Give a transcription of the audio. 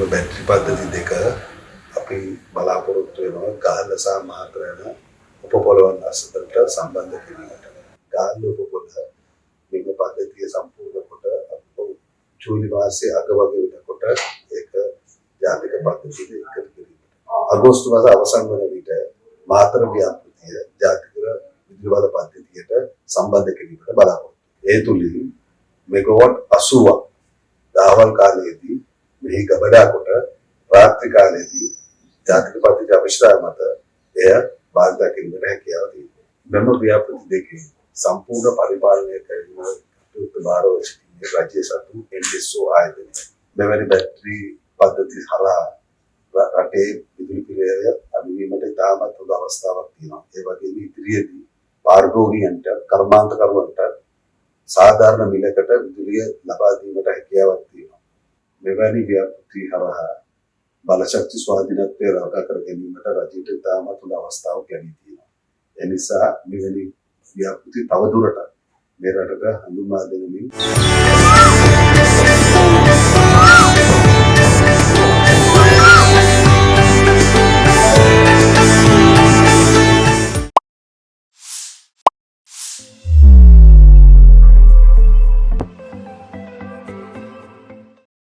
Battery පද්ධති දෙක අපි බලාපොරොත්තු වෙනවා ගාල්ල සහ මාත්‍රාන උපපොළවන් අසලට සම්බන්ධ කිරීමට. ගාල්ල උපපොළ මේ පද්ධතිය සම්පූර්ණ කොට ජූලි මාසයේ අග වගේ වෙනකොට ඒක ජාතික පද්ධතියට එකතු කිරීමට. අගෝස්තු මාස අවසන් වන විට මාතර ව්‍යාපෘතිය ජාතික විදුලි බල පද්ධතියට සම්බන්ධ කිරීමට බලාපොරොත්තු. ඒ තුලින් මෙගාවට් 80ක් දහවල් කාලයේදී මෙහි ගබඩා කොට රාත්‍රී කාලයේදී ජාතික පද්ධති අවශ්‍යතාව මත එය භාවිත කිරීමට හැකියාව තියෙනවා. මෙම ව්‍යාපෘති දෙකේ සම්පූර්ණ පරිපාලනය කිරීම උත්තරභාරව සිටින රාජ්‍ය සතු NSO ආයතනය. මෙවැනි බැටරි පද්ධති හරහා රටේ විදුලි පිරවැය අඩුවීමට ඉතාමත් හොඳ අවස්ථාවක් තියෙනවා. ඒ වගේම ඉදිරියේදී පාරිභෝගිකයන්ට කර්මාන්තකරුවන්ට සාධාරණ මිලකට විදුලිය ලබා දීමට හැකියාවක් තියෙනවා. මෙවැනි ව්‍යාපෘති හරහා බලශක්ති ස්වාධීනත්වය රැක කර ගැනීමට රජයට ඉතාමත් හොඳ අවස්ථාවක් ලැබී තියෙනවා. ඒ නිසා මෙවැනි ව්‍යාපෘති තවදුරටත් මේ රටට හඳුන්වා දෙනමින්